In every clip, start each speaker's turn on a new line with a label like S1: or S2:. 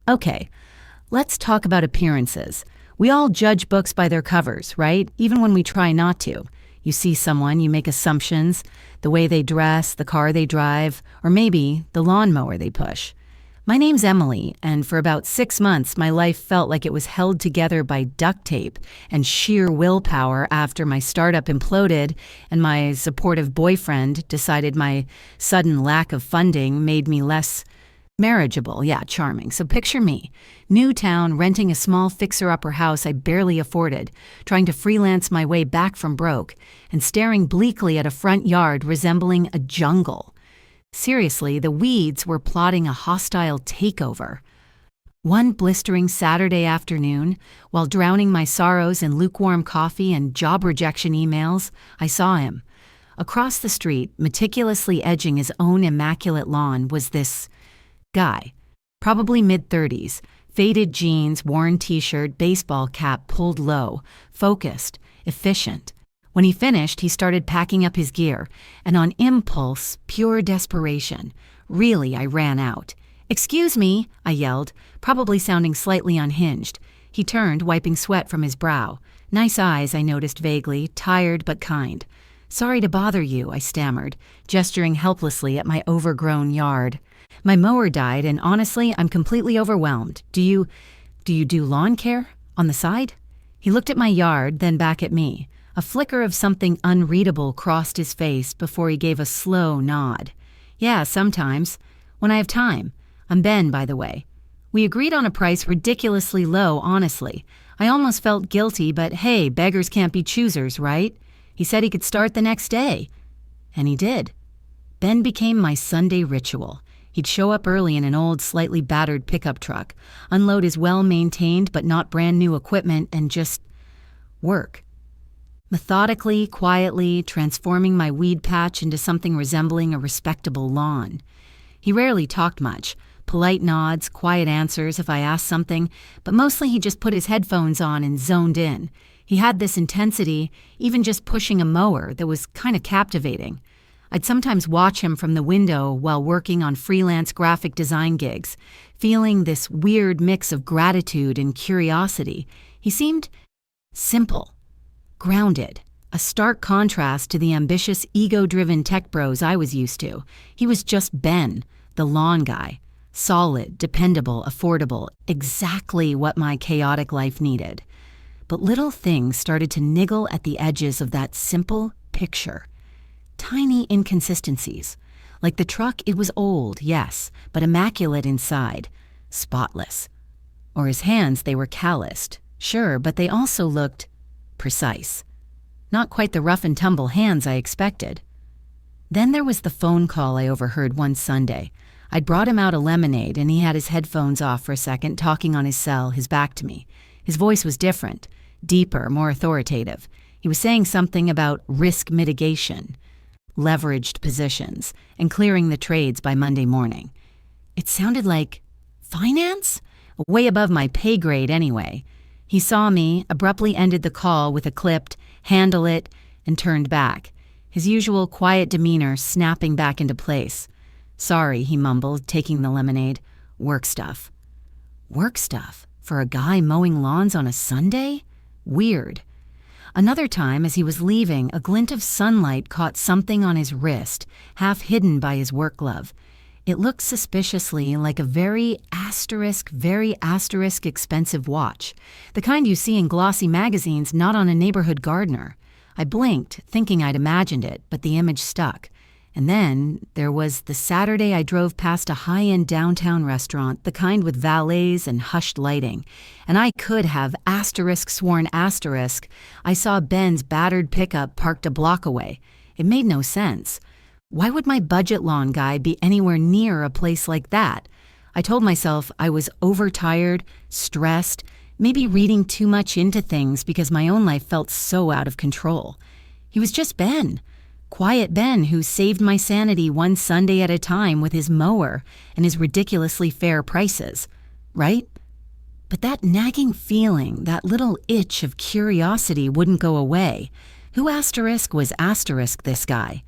S1: Okay, let's talk about appearances. We all judge books by their covers, right? Even when we try not to. You see someone, you make assumptions, the way they dress, the car they drive, or maybe the lawnmower they push. My name's Emily, and for about 6 months, my life felt like it was held together by duct tape and sheer willpower after my startup imploded and my supportive boyfriend decided my sudden lack of funding made me less marriageable. Yeah, charming. So picture me, new town, renting a small fixer-upper house I barely afforded, trying to freelance my way back from broke, and staring bleakly at a front yard resembling a jungle. Seriously, the weeds were plotting a hostile takeover. One blistering Saturday afternoon, while drowning my sorrows in lukewarm coffee and job rejection emails, I saw him. Across the street, meticulously edging his own immaculate lawn, was this guy, probably mid-30s, faded jeans, worn t-shirt, baseball cap pulled low, focused, efficient. When he finished, he started packing up his gear, and on impulse, pure desperation, really, I ran out. "Excuse me," I yelled, probably sounding slightly unhinged. He turned, wiping sweat from his brow. Nice eyes, I noticed vaguely, tired but kind. "Sorry to bother you," I stammered, gesturing helplessly at my overgrown yard. "My mower died, and honestly, I'm completely overwhelmed. Do you do lawn care? On the side?" He looked at my yard, then back at me. A flicker of something unreadable crossed his face before he gave a slow nod. "Yeah, sometimes. When I have time. I'm Ben, by the way." We agreed on a price ridiculously low, honestly. I almost felt guilty, but hey, beggars can't be choosers, right? He said he could start the next day. And he did. Ben became my Sunday ritual. He'd show up early in an old, slightly battered pickup truck, unload his well-maintained but not brand-new equipment, and just work. Methodically, quietly, transforming my weed patch into something resembling a respectable lawn. He rarely talked much, polite nods, quiet answers if I asked something, but mostly he just put his headphones on and zoned in. He had this intensity, even just pushing a mower, that was kind of captivating. I'd sometimes watch him from the window while working on freelance graphic design gigs, feeling this weird mix of gratitude and curiosity. He seemed simple. Grounded, a stark contrast to the ambitious, ego-driven tech bros I was used to. He was just Ben, the lawn guy. Solid, dependable, affordable, exactly what my chaotic life needed. But little things started to niggle at the edges of that simple picture. Tiny inconsistencies. Like the truck, it was old, yes, but immaculate inside. Spotless. Or his hands, they were calloused. Sure, but they also looked precise. Not quite the rough-and-tumble hands I expected. Then there was the phone call I overheard one Sunday. I'd brought him out a lemonade, and he had his headphones off for a second, talking on his cell, his back to me. His voice was different, deeper, more authoritative. He was saying something about risk mitigation, leveraged positions, and clearing the trades by Monday morning. It sounded like finance? Way above my pay grade anyway. He saw me, abruptly ended the call with a clipped, "Handle it," and turned back, his usual quiet demeanor snapping back into place. "Sorry," he mumbled, taking the lemonade. "Work stuff." Work stuff? For a guy mowing lawns on a Sunday? Weird. Another time, as he was leaving, a glint of sunlight caught something on his wrist, half hidden by his work glove. It looked suspiciously like a very asterisk expensive watch, the kind you see in glossy magazines, not on a neighborhood gardener. I blinked, thinking I'd imagined it, but the image stuck. And then there was the Saturday I drove past a high-end downtown restaurant, the kind with valets and hushed lighting. And I could have sworn asterisk. I saw Ben's battered pickup parked a block away. It made no sense. Why would my budget lawn guy be anywhere near a place like that? I told myself I was overtired, stressed, maybe reading too much into things because my own life felt so out of control. He was just Ben. Quiet Ben who saved my sanity one Sunday at a time with his mower and his ridiculously fair prices, right? But that nagging feeling, that little itch of curiosity wouldn't go away. Who was this guy?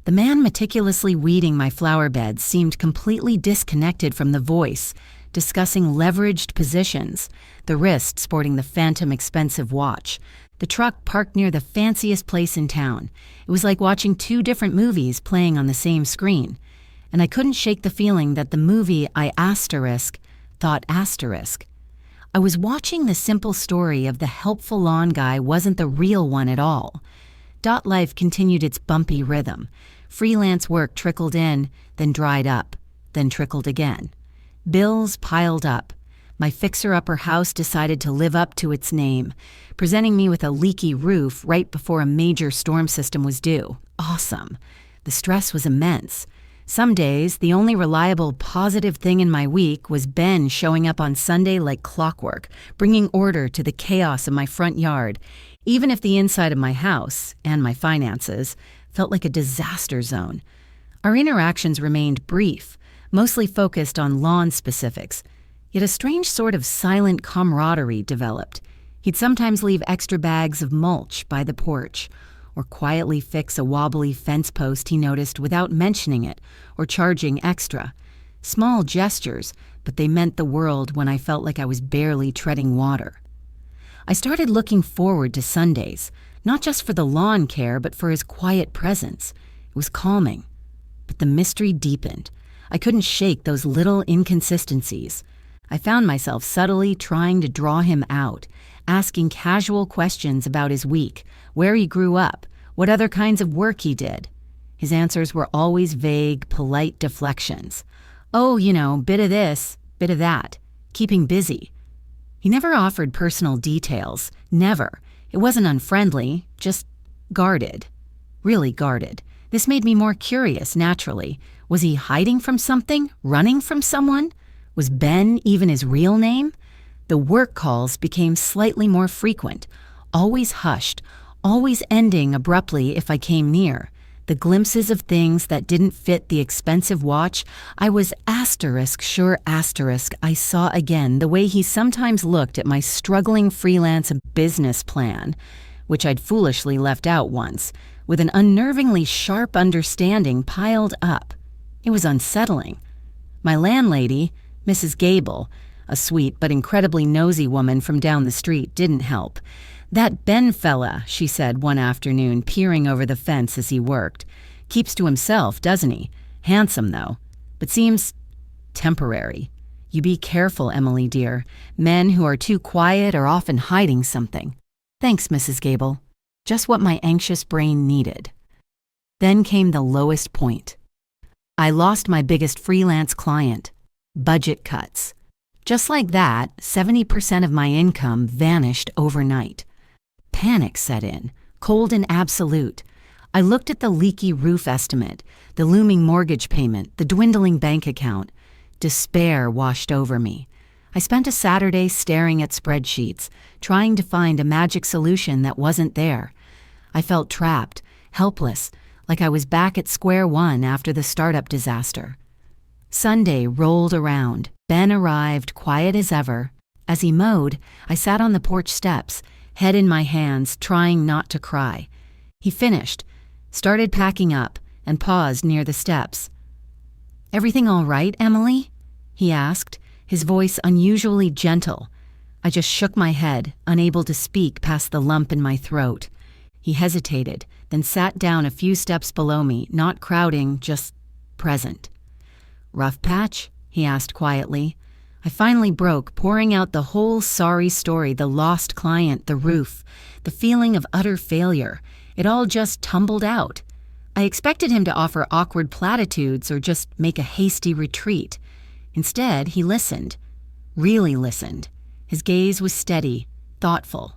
S1: The man meticulously weeding my flower beds seemed completely disconnected from the voice, discussing leveraged positions, the wrist sporting the phantom expensive watch, the truck parked near the fanciest place in town. It was like watching two different movies playing on the same screen. And I couldn't shake the feeling that the movie I thought asterisk. I was watching the simple story of the helpful lawn guy wasn't the real one at all. Life continued its bumpy rhythm. Freelance work trickled in, then dried up, then trickled again. Bills piled up. My fixer-upper house decided to live up to its name, presenting me with a leaky roof right before a major storm system was due. Awesome. The stress was immense. Some days, the only reliable positive thing in my week was Ben showing up on Sunday like clockwork, bringing order to the chaos of my front yard, even if the inside of my house, and my finances, felt like a disaster zone. Our interactions remained brief, mostly focused on lawn specifics, yet a strange sort of silent camaraderie developed. He'd sometimes leave extra bags of mulch by the porch, or quietly fix a wobbly fence post he noticed without mentioning it or charging extra. Small gestures, but they meant the world when I felt like I was barely treading water. I started looking forward to Sundays, not just for the lawn care, but for his quiet presence. It was calming. But the mystery deepened. I couldn't shake those little inconsistencies. I found myself subtly trying to draw him out, asking casual questions about his week, where he grew up, what other kinds of work he did. His answers were always vague, polite deflections. Oh, bit of this, bit of that, keeping busy. He never offered personal details, never. It wasn't unfriendly, just guarded. Really guarded. This made me more curious, naturally. Was he hiding from something? Running from someone? Was Ben even his real name? The work calls became slightly more frequent, always hushed, always ending abruptly if I came near. The glimpses of things that didn't fit the expensive watch, I was sure I saw again the way he sometimes looked at my struggling freelance business plan, which I'd foolishly left out once, with an unnervingly sharp understanding piled up. It was unsettling. My landlady, Mrs. Gable, a sweet but incredibly nosy woman from down the street, didn't help. "That Ben fella," she said one afternoon, peering over the fence as he worked. "Keeps to himself, doesn't he? Handsome, though, but seems temporary. You be careful, Emily dear. Men who are too quiet are often hiding something." "Thanks, Mrs. Gable. Just what my anxious brain needed." Then came the lowest point. I lost my biggest freelance client. Budget cuts. Just like that, 70% of my income vanished overnight. Panic set in, cold and absolute. I looked at the leaky roof estimate, the looming mortgage payment, the dwindling bank account. Despair washed over me. I spent a Saturday staring at spreadsheets, trying to find a magic solution that wasn't there. I felt trapped, helpless, like I was back at square one after the startup disaster. Sunday rolled around. Ben arrived, quiet as ever. As he mowed, I sat on the porch steps, head in my hands, trying not to cry. He finished, started packing up, and paused near the steps. "Everything all right, Emily?" he asked, his voice unusually gentle. I just shook my head, unable to speak past the lump in my throat. He hesitated, then sat down a few steps below me, not crowding, just present. "Rough patch?" he asked quietly. I finally broke, pouring out the whole sorry story, the lost client, the roof, the feeling of utter failure. It all just tumbled out. I expected him to offer awkward platitudes or just make a hasty retreat. Instead, he listened. Really listened. His gaze was steady, thoughtful.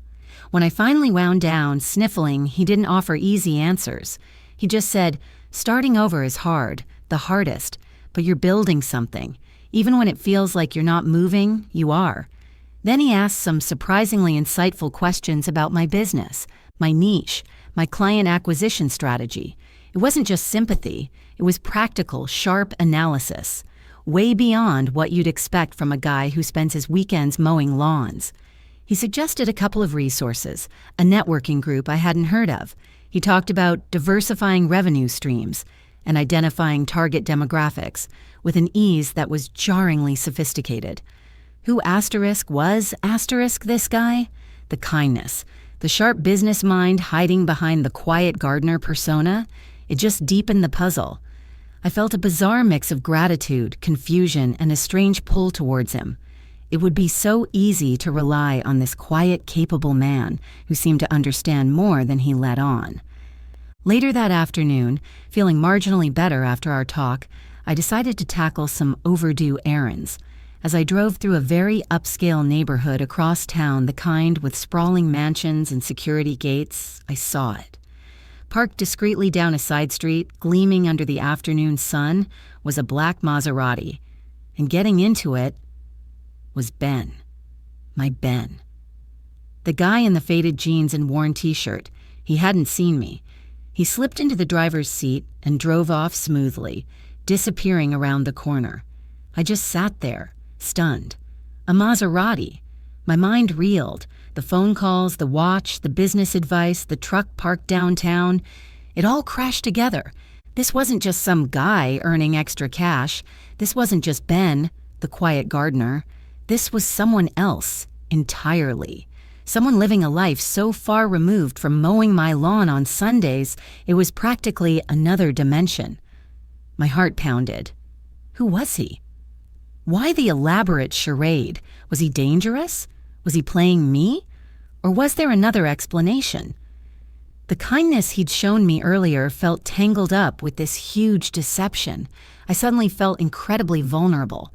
S1: When I finally wound down, sniffling, he didn't offer easy answers. He just said, "Starting over is hard, the hardest, but you're building something. Even when it feels like you're not moving, you are." Then he asked some surprisingly insightful questions about my business, my niche, my client acquisition strategy. It wasn't just sympathy, it was practical, sharp analysis, way beyond what you'd expect from a guy who spends his weekends mowing lawns. He suggested a couple of resources, a networking group I hadn't heard of. He talked about diversifying revenue streams, and identifying target demographics with an ease that was jarringly sophisticated. Who was this guy? The kindness, the sharp business mind hiding behind the quiet gardener persona, it just deepened the puzzle. I felt a bizarre mix of gratitude, confusion, and a strange pull towards him. It would be so easy to rely on this quiet, capable man who seemed to understand more than he let on. Later that afternoon, feeling marginally better after our talk, I decided to tackle some overdue errands. As I drove through a very upscale neighborhood across town, the kind with sprawling mansions and security gates, I saw it. Parked discreetly down a side street, gleaming under the afternoon sun, was a black Maserati. And getting into it was Ben. My Ben. The guy in the faded jeans and worn t-shirt. He hadn't seen me. He slipped into the driver's seat and drove off smoothly, disappearing around the corner. I just sat there, stunned. A Maserati. My mind reeled. The phone calls, the watch, the business advice, the truck parked downtown. It all crashed together. This wasn't just some guy earning extra cash. This wasn't just Ben, the quiet gardener. This was someone else, entirely. Someone living a life so far removed from mowing my lawn on Sundays, it was practically another dimension. My heart pounded. Who was he? Why the elaborate charade? Was he dangerous? Was he playing me? Or was there another explanation? The kindness he'd shown me earlier felt tangled up with this huge deception. I suddenly felt incredibly vulnerable.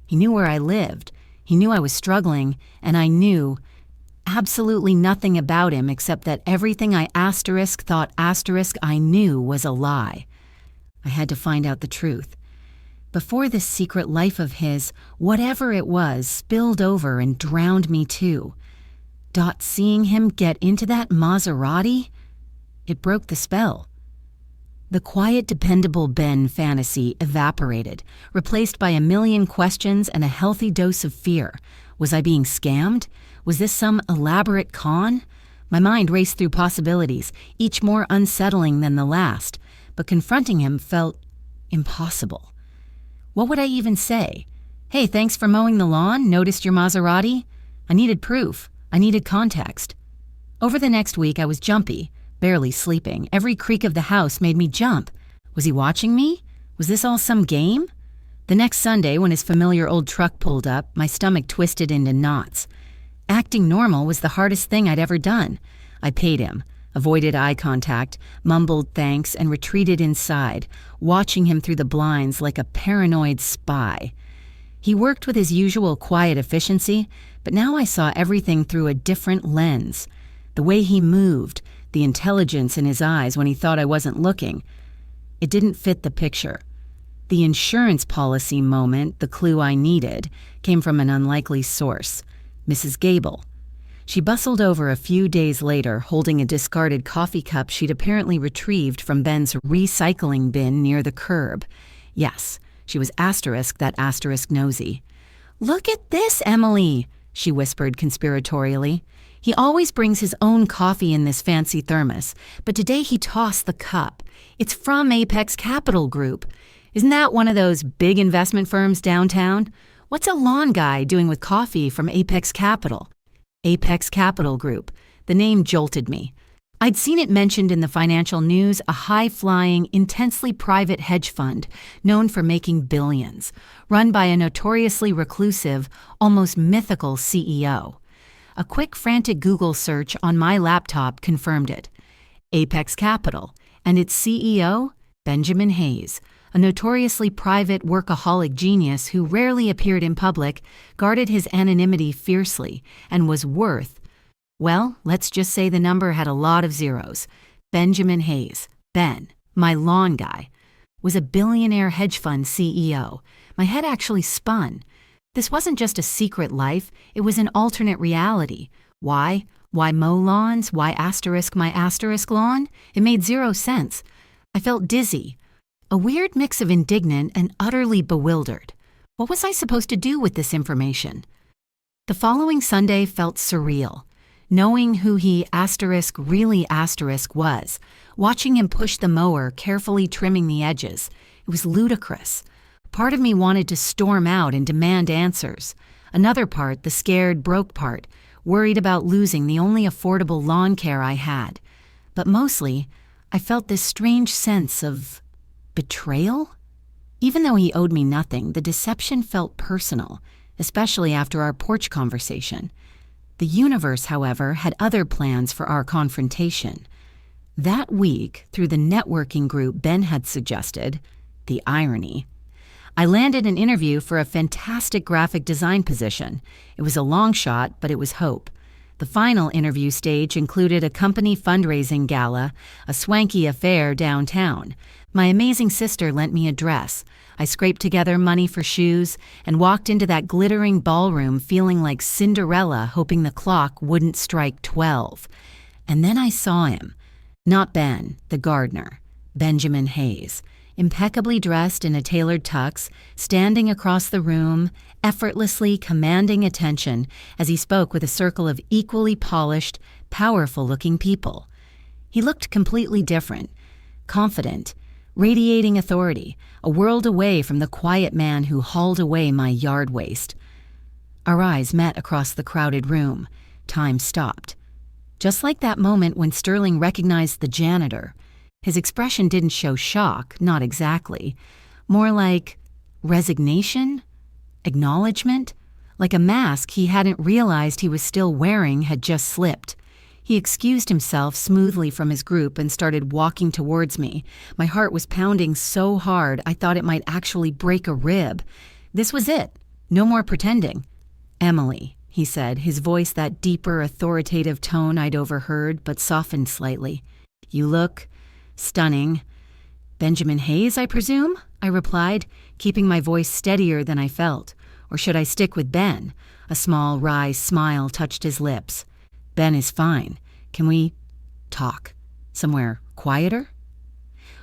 S1: He knew where I lived. He knew I was struggling, and I knew absolutely nothing about him except that everything I thought I knew was a lie. I had to find out the truth. Before this secret life of his, whatever it was, spilled over and drowned me too. Seeing him get into that Maserati, it broke the spell. The quiet, dependable Ben fantasy evaporated, replaced by a million questions and a healthy dose of fear. Was I being scammed? Was this some elaborate con? My mind raced through possibilities, each more unsettling than the last, but confronting him felt impossible. What would I even say? Hey, thanks for mowing the lawn. Noticed your Maserati? I needed proof. I needed context. Over the next week, I was jumpy, barely sleeping. Every creak of the house made me jump. Was he watching me? Was this all some game? The next Sunday, when his familiar old truck pulled up, my stomach twisted into knots. Acting normal was the hardest thing I'd ever done. I paid him, avoided eye contact, mumbled thanks, and retreated inside, watching him through the blinds like a paranoid spy. He worked with his usual quiet efficiency, but now I saw everything through a different lens. The way he moved, the intelligence in his eyes when he thought I wasn't looking. It didn't fit the picture. The insurance policy moment, the clue I needed, came from an unlikely source, Mrs. Gable. She bustled over a few days later, holding a discarded coffee cup she'd apparently retrieved from Ben's recycling bin near the curb. Yes, she was nosy. "Look at this, Emily," she whispered conspiratorially. "He always brings his own coffee in this fancy thermos, but today he tossed the cup. It's from Apex Capital Group. Isn't that one of those big investment firms downtown? What's a lawn guy doing with coffee from Apex Capital?" Apex Capital Group. The name jolted me. I'd seen it mentioned in the financial news, a high-flying, intensely private hedge fund known for making billions, run by a notoriously reclusive, almost mythical CEO. A quick, frantic Google search on my laptop confirmed it. Apex Capital, and its CEO, Benjamin Hayes, a notoriously private workaholic genius who rarely appeared in public, guarded his anonymity fiercely, and was worth, well, let's just say the number had a lot of zeros. Benjamin Hayes, Ben, my lawn guy, was a billionaire hedge fund CEO. My head actually spun. This wasn't just a secret life, it was an alternate reality. Why? Why mow lawns? Why my lawn? It made zero sense. I felt dizzy. A weird mix of indignant and utterly bewildered. What was I supposed to do with this information? The following Sunday felt surreal. knowing who he really was, watching him push the mower, carefully trimming the edges. It was ludicrous. Part of me wanted to storm out and demand answers. Another part, the scared, broke part, worried about losing the only affordable lawn care I had. But mostly, I felt this strange sense of betrayal. Even though he owed me nothing, the deception felt personal, especially after our porch conversation. The universe, however, had other plans for our confrontation. That week, through the networking group Ben had suggested, the irony, I landed an interview for a fantastic graphic design position. It was a long shot, but it was hope. The final interview stage included a company fundraising gala, a swanky affair downtown. My amazing sister lent me a dress. I scraped together money for shoes and walked into that glittering ballroom feeling like Cinderella, hoping the clock wouldn't strike 12. And then I saw him. Not Ben, the gardener. Benjamin Hayes. Impeccably dressed in a tailored tux, standing across the room, effortlessly commanding attention as he spoke with a circle of equally polished, powerful-looking people. He looked completely different, confident, radiating authority, a world away from the quiet man who hauled away my yard waste. Our eyes met across the crowded room. Time stopped. Just like that moment when Sterling recognized the janitor. His expression didn't show shock, not exactly. More like resignation, acknowledgement, like a mask he hadn't realized he was still wearing had just slipped. He excused himself smoothly from his group and started walking towards me. My heart was pounding so hard I thought it might actually break a rib. This was it. No more pretending. "Emily," he said, his voice that deeper, authoritative tone I'd overheard, but softened slightly. "You look stunning." "Benjamin Hayes, I presume?" I replied, keeping my voice steadier than I felt. Or should I stick with Ben? A small, wry smile touched his lips. "Ben is fine. Can we talk? Somewhere quieter?"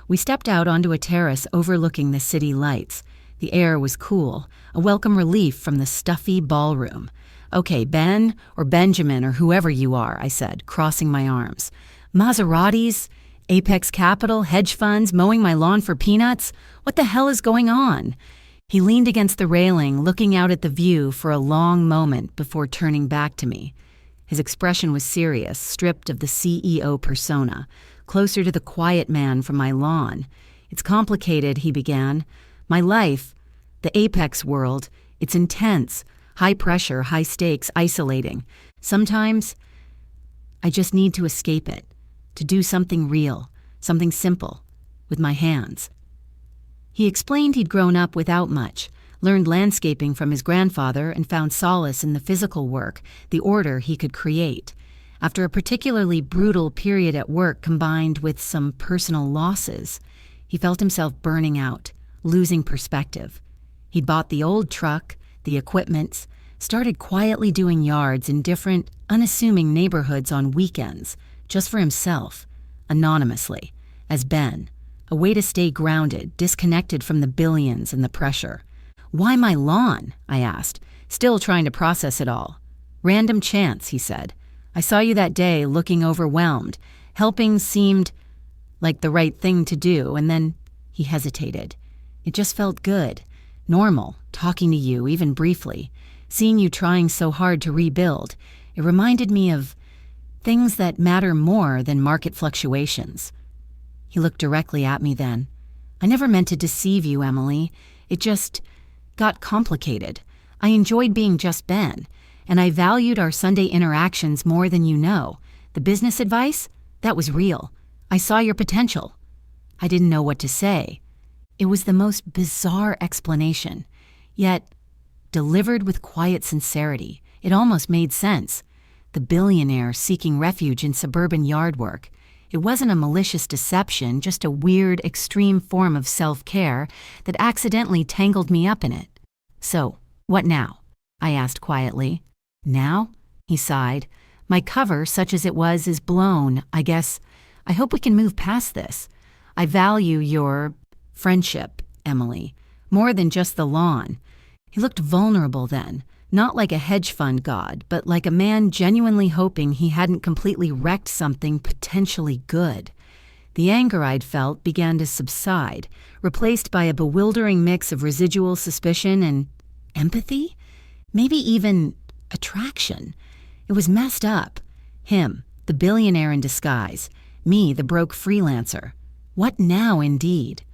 S1: We stepped out onto a terrace overlooking the city lights. The air was cool, a welcome relief from the stuffy ballroom. "Okay, Ben, or Benjamin, or whoever you are," I said, crossing my arms. "Maseratis? Apex Capital, hedge funds, mowing my lawn for peanuts? What the hell is going on?" He leaned against the railing, looking out at the view for a long moment before turning back to me. His expression was serious, stripped of the CEO persona, closer to the quiet man from my lawn. "It's complicated," he began. "My life, the Apex world, it's intense, high pressure, high stakes, isolating. Sometimes I just need to escape it. To do something real, something simple, with my hands." He explained he'd grown up without much, learned landscaping from his grandfather, and found solace in the physical work, the order he could create. After a particularly brutal period at work combined with some personal losses, he felt himself burning out, losing perspective. He'd bought the old truck, the equipment, started quietly doing yards in different, unassuming neighborhoods on weekends, just for himself, anonymously, as Ben, a way to stay grounded, disconnected from the billions and the pressure. "Why my lawn?" I asked, still trying to process it all. "Random chance," he said. "I saw you that day looking overwhelmed. Helping seemed like the right thing to do," and then he hesitated. "It just felt good, normal, talking to you, even briefly, seeing you trying so hard to rebuild. It reminded me of things that matter more than market fluctuations." He looked directly at me then. "I never meant to deceive you, Emily. It just got complicated. I enjoyed being just Ben, and I valued our Sunday interactions more than you know. The business advice? That was real. I saw your potential." I didn't know what to say. It was the most bizarre explanation, yet delivered with quiet sincerity. It almost made sense. The billionaire seeking refuge in suburban yard work. It wasn't a malicious deception, just a weird, extreme form of self-care that accidentally tangled me up in it. "So, what now?" I asked quietly. "Now?" he sighed. "My cover, such as it was, is blown, I guess. I hope we can move past this. I value your friendship, Emily, more than just the lawn." He looked vulnerable then, Not like a hedge fund god, but like a man genuinely hoping he hadn't completely wrecked something potentially good. The anger I'd felt began to subside, replaced by a bewildering mix of residual suspicion and empathy? Maybe even attraction. It was messed up. Him, the billionaire in disguise. Me, the broke freelancer. What now, indeed?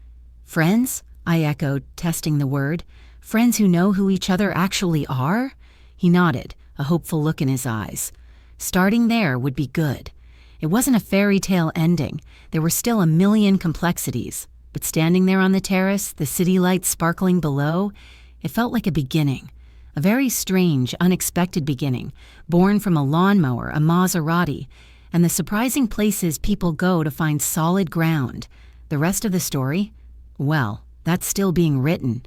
S1: Friends? I echoed, testing the word. Friends who know who each other actually are? He nodded, a hopeful look in his eyes. Starting there would be good. It wasn't a fairy tale ending. There were still a million complexities. But standing there on the terrace, the city lights sparkling below, it felt like a beginning. A very strange, unexpected beginning, born from a lawnmower, a Maserati, and the surprising places people go to find solid ground. The rest of the story? Well, that's still being written.